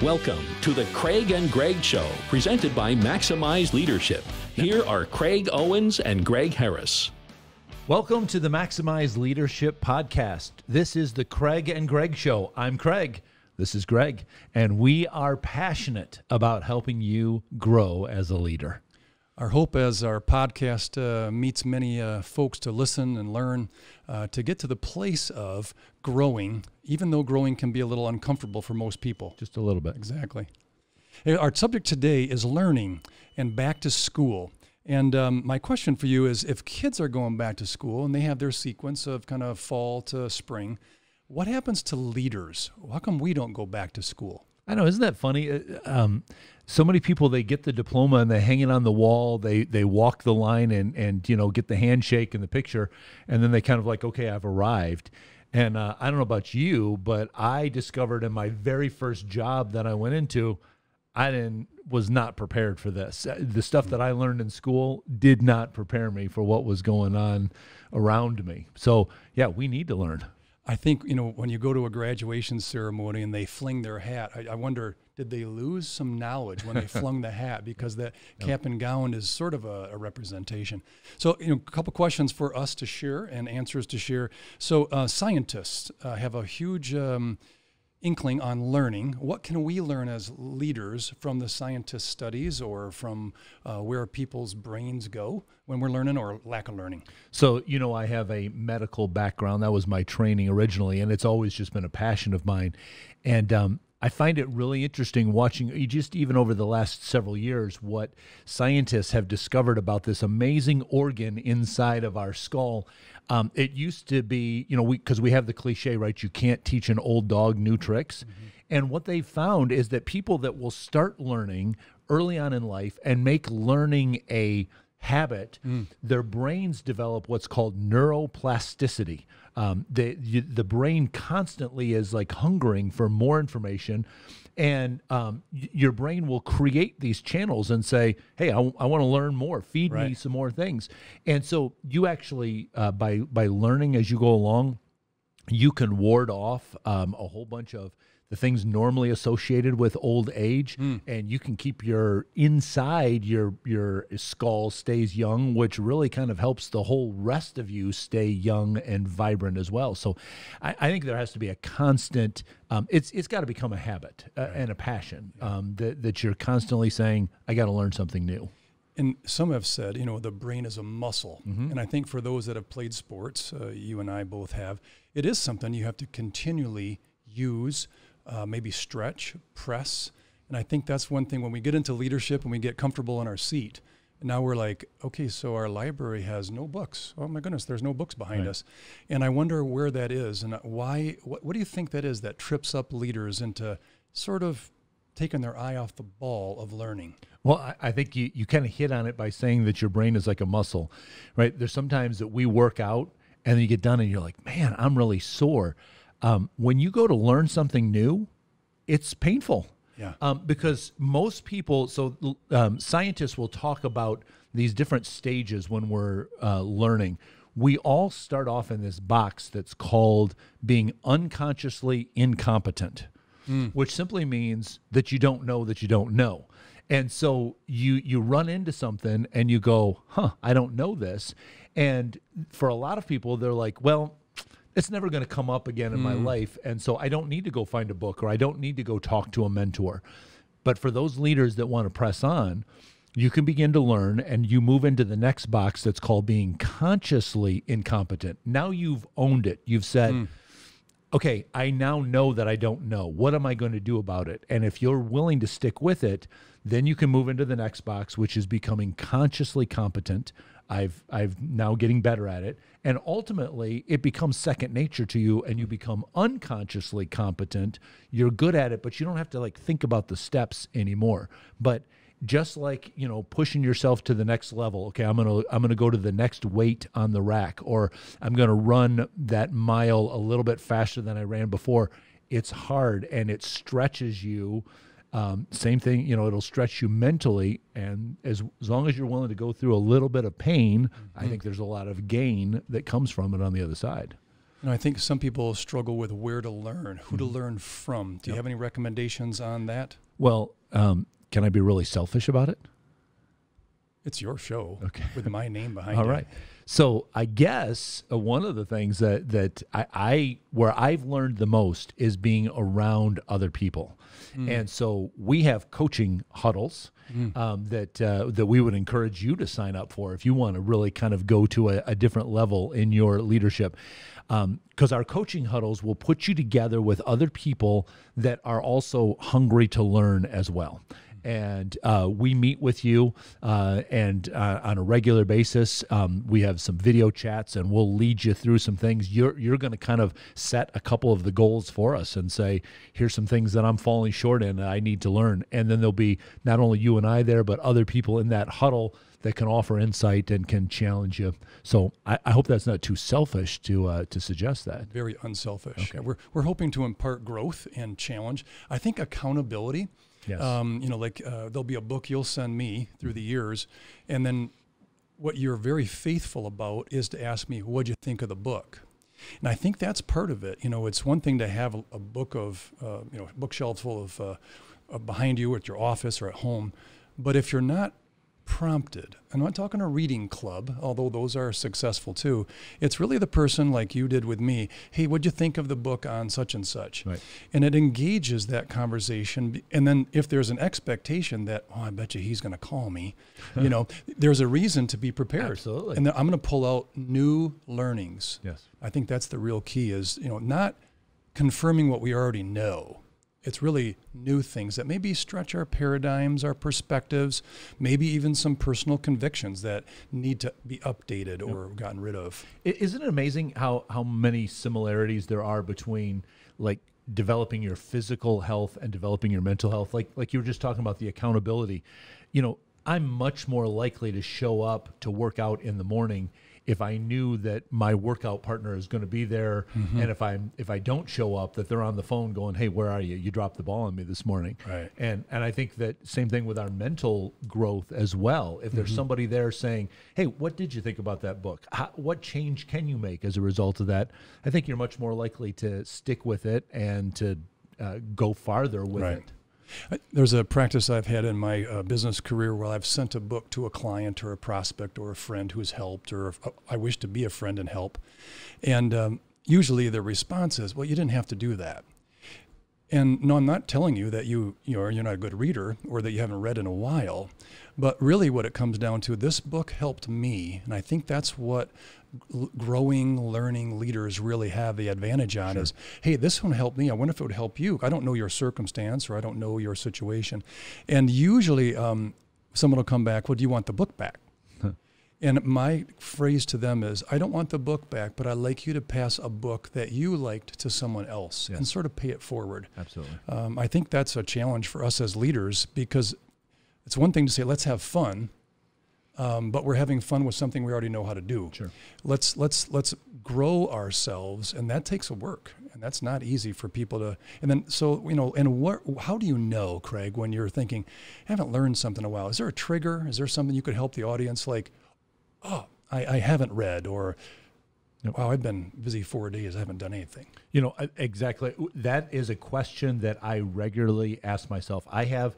Welcome to the Craig and Greg Show, presented by Maximize Leadership. Here are Craig Owens and Greg Harris. Welcome to the Maximize Leadership Podcast. This is the Craig and Greg Show. I'm Craig. This is Greg. And we are passionate about helping you grow as a leader. Our hope as our podcast meets many folks to listen and learn, to get to the place of growing, even though growing can be a little uncomfortable for most people. Just a little bit. Exactly. Our subject today is learning and back to school. And my question for you is, if kids are going back to school and they have their sequence of kind of fall to spring, what happens to leaders? How come we don't go back to school? I know, isn't that funny? So many people, they get the diploma and they hang it on the wall. They walk the line and you know, get the handshake and the picture, and then they kind of like, okay, I've arrived. And I don't know about you, but I discovered in my very first job that I went into, was not prepared for this. The stuff that I learned in school did not prepare me for what was going on around me. So yeah, we need to learn. I think, you know, when you go to a graduation ceremony and they fling their hat, I wonder, did they lose some knowledge when they flung the hat? Because the cap and gown is sort of a representation. So, you know, a couple questions for us to share and answers to share. So scientists have a huge inkling on learning. What can we learn as leaders from the scientist studies or from where people's brains go when we're learning or lack of learning? So, you know, I have a medical background. That was my training originally, and it's always just been a passion of mine. And I find it really interesting watching, just even over the last several years, what scientists have discovered about this amazing organ inside of our skull. It used to be, you know, because we have the cliche, right? You can't teach an old dog new tricks. Mm-hmm. And what they found is that people that will start learning early on in life and make learning a habit, their brains develop what's called neuroplasticity. The brain constantly is like hungering for more information, and your brain will create these channels and say, hey, I want to learn more, feed me some more things. And so you actually, by learning as you go along, you can ward off a whole bunch of the things normally associated with old age, and you can keep your inside, your skull stays young, which really kind of helps the whole rest of you stay young and vibrant as well. So I think there has to be a constant, it's got to become a habit and a passion, that you're constantly saying, I got to learn something new. And some have said, you know, the brain is a muscle. Mm-hmm. And I think for those that have played sports, you and I both have, it is something you have to continually use, maybe stretch, press. And I think that's one thing when we get into leadership and we get comfortable in our seat, and now we're like, okay, so our library has no books. Oh my goodness, there's no books behind us. And I wonder where that is and why, what do you think that is that trips up leaders into sort of taking their eye off the ball of learning? Well, I think you kind of hit on it by saying that your brain is like a muscle, right? There's sometimes that we work out and then you get done and you're like, man, I'm really sore. When you go to learn something new, it's painful. Yeah. Because most people, scientists will talk about these different stages when we're learning. We all start off in this box that's called being unconsciously incompetent, which simply means that you don't know that you don't know. And so you run into something and you go, I don't know this. And for a lot of people, they're like, well, it's never going to come up again in my life, and so I don't need to go find a book or I don't need to go talk to a mentor. But for those leaders that want to press on, you can begin to learn, and you move into the next box that's called being consciously incompetent. Now you've owned it. You've said, okay, I now know that I don't know. What am I going to do about it? And if you're willing to stick with it, then you can move into the next box, which is becoming consciously competent. I've now getting better at it. And ultimately, it becomes second nature to you, and you become unconsciously competent. You're good at it, but you don't have to like think about the steps anymore. But just like, you know, pushing yourself to the next level. Okay, I'm gonna go to the next weight on the rack, or I'm gonna run that mile a little bit faster than I ran before. It's hard and it stretches you. Same thing, you know, it'll stretch you mentally, and as long as you're willing to go through a little bit of pain, I think there's a lot of gain that comes from it on the other side. I think some people struggle with where to learn, who to learn from. Do you have any recommendations on that? Well, can I be really selfish about it? It's your show, Okay. with my name behind All it. right. So I guess one of the things that I where I've learned the most is being around other people. And so we have coaching huddles that we would encourage you to sign up for if you want to really kind of go to a different level in your leadership. Because our coaching huddles will put you together with other people that are also hungry to learn as well. And we meet with you and on a regular basis. We have some video chats, and we'll lead you through some things. You're going to kind of set a couple of the goals for us and say, here's some things that I'm falling short in and I need to learn. And then there'll be not only you and I there, but other people in that huddle that can offer insight and can challenge you. So I hope that's not too selfish to suggest that. Very unselfish. Okay. We're hoping to impart growth and challenge. I think accountability. Yes. There'll be a book you'll send me through the years, and then what you're very faithful about is to ask me, what'd you think of the book? And I think that's part of it. It's one thing to have a book of, bookshelves full of behind you at your office or at home, but if you're not prompted, I'm not talking a reading club, although those are successful too. It's really the person like you did with me. Hey, what'd you think of the book on such and such? Right. And it engages that conversation. And then if there's an expectation that, I bet you he's going to call me, there's a reason to be prepared. Absolutely. And then I'm going to pull out new learnings. Yes. I think that's the real key is, not confirming what we already know. It's really new things that maybe stretch our paradigms, our perspectives, maybe even some personal convictions that need to be updated or gotten rid of. Isn't it amazing how many similarities there are between like developing your physical health and developing your mental health? Like you were just talking about the accountability. I'm much more likely to show up to work out in the morning if I knew that my workout partner is going to be there, and if I don't show up, that they're on the phone going, "Hey, where are you? You dropped the ball on me this morning." Right. And I think that same thing with our mental growth as well. If there's somebody there saying, "Hey, what did you think about that book? What change can you make as a result of that?" I think you're much more likely to stick with it and to go farther with Right. it. There's a practice I've had in my business career where I've sent a book to a client or a prospect or a friend who's helped, or I wish to be a friend and help. And usually the response is, well, you didn't have to do that. And no, I'm not telling you that you're not a good reader or that you haven't read in a while, but really what it comes down to, this book helped me. And I think that's what growing, learning leaders really have the advantage on is, hey, this one helped me. I wonder if it would help you. I don't know your circumstance or I don't know your situation. And usually someone will come back, well, do you want the book back? And my phrase to them is, I don't want the book back, but I'd like you to pass a book that you liked to someone else and sort of pay it forward. Absolutely. I think that's a challenge for us as leaders, because it's one thing to say, let's have fun, but we're having fun with something we already know how to do. Sure. Let's grow ourselves, and that takes a work, and that's not easy for people to. And then how do you know, Craig, when you're thinking, I haven't learned something in a while? Is there a trigger? Is there something you could help the audience like? Oh, I haven't read, or wow, I've been busy 4 days. I haven't done anything. Exactly. That is a question that I regularly ask myself. I have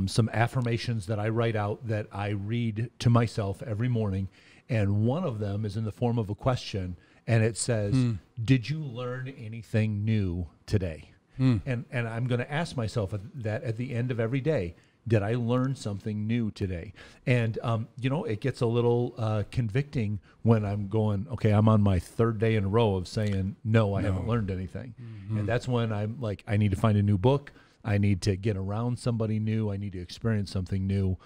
some affirmations that I write out that I read to myself every morning. And one of them is in the form of a question. And it says, did you learn anything new today? And I'm going to ask myself that at the end of every day. Did I learn something new today? And, it gets a little convicting when I'm going, okay, I'm on my third day in a row of saying, no, I haven't learned anything. And that's when I'm like, I need to find a new book. I need to get around somebody new. I need to experience something new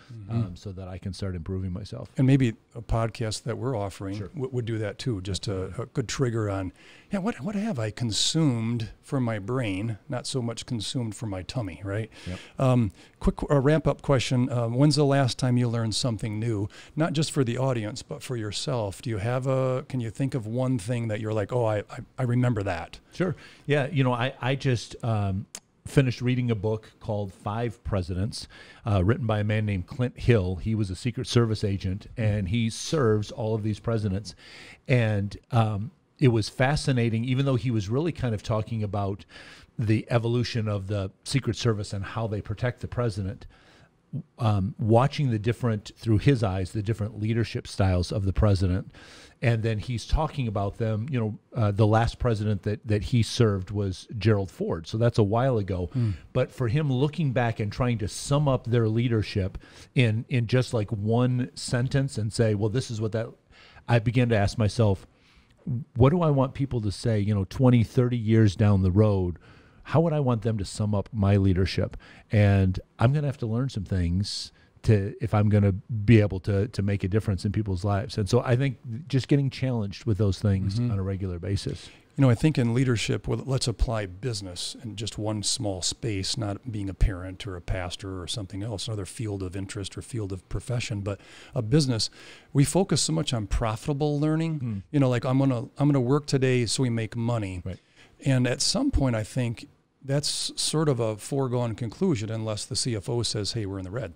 so that I can start improving myself. And maybe a podcast that we're offering would do that too. Just a good trigger on, what have I consumed for my brain, not so much consumed for my tummy, right? Yep. Quick ramp-up question. When's the last time you learned something new, not just for the audience, but for yourself? Can you think of one thing that you're like, oh, I remember that? Sure. Yeah, I just finished reading a book called Five Presidents, written by a man named Clint Hill. He was a Secret Service agent, and he serves all of these presidents. And, it was fascinating, even though he was really kind of talking about the evolution of the Secret Service and how they protect the president. Watching the different, through his eyes, the different leadership styles of the president. And then he's talking about them, the last president that he served was Gerald Ford. So that's a while ago. But for him looking back and trying to sum up their leadership in just like one sentence and say, well, this is what that, I began to ask myself, what do I want people to say, 20, 30 years down the road? How would I want them to sum up my leadership? And I'm going to have to learn some things if I'm going to be able to make a difference in people's lives. And so I think just getting challenged with those things on a regular basis. I think in leadership, let's apply business in just one small space, not being a parent or a pastor or something else, another field of interest or field of profession, but a business. We focus so much on profitable learning. Like I'm gonna work today so we make money. Right. And at some point, I think that's sort of a foregone conclusion unless the CFO says, hey, we're in the red.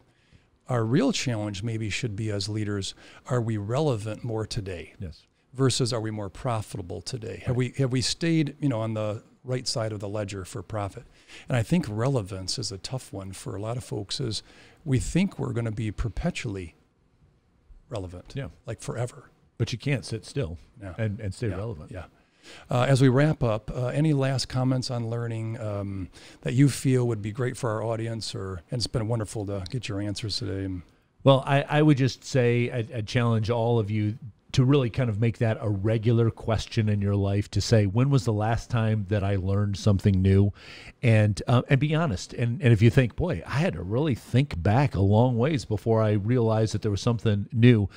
Our real challenge maybe should be as leaders, are we relevant more today? Yes. Versus are we more profitable today? Have we stayed, on the right side of the ledger for profit? And I think relevance is a tough one for a lot of folks, is we think we're going to be perpetually relevant, like forever. But you can't sit still and stay relevant. Yeah. As we wrap up, any last comments on learning that you feel would be great for our audience? And it's been wonderful to get your answers today. Well, I would just say I'd challenge all of you to really kind of make that a regular question in your life, to say, when was the last time that I learned something new? And be honest. And if you think, boy, I had to really think back a long ways before I realized that there was something new.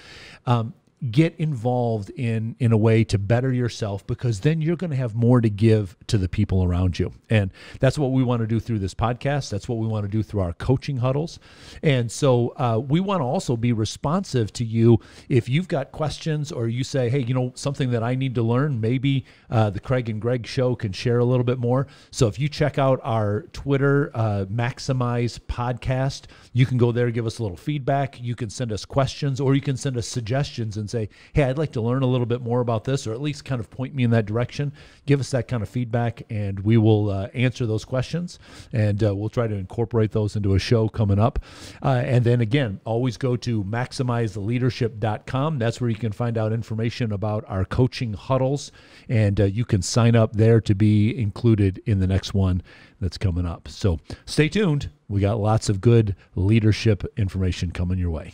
Get involved in a way to better yourself, because then you're going to have more to give to the people around you. And that's what we want to do through this podcast. That's what we want to do through our coaching huddles. And so we want to also be responsive to you. If you've got questions, or you say, hey, something that I need to learn, maybe the Craig and Greg Show can share a little bit more. So if you check out our Twitter, Maximize Podcast, you can go there, give us a little feedback. You can send us questions, or you can send us suggestions and say, hey, I'd like to learn a little bit more about this, or at least kind of point me in that direction. Give us that kind of feedback, and we will answer those questions, and we'll try to incorporate those into a show coming up. And then again, always go to maximizeleadership.com. That's where you can find out information about our coaching huddles, and you can sign up there to be included in the next one that's coming up. So stay tuned. We got lots of good leadership information coming your way.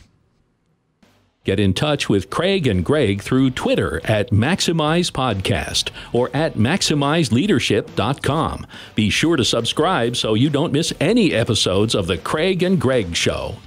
Get in touch with Craig and Greg through Twitter at Maximize Podcast or at MaximizeLeadership.com. Be sure to subscribe so you don't miss any episodes of The Craig and Greg Show.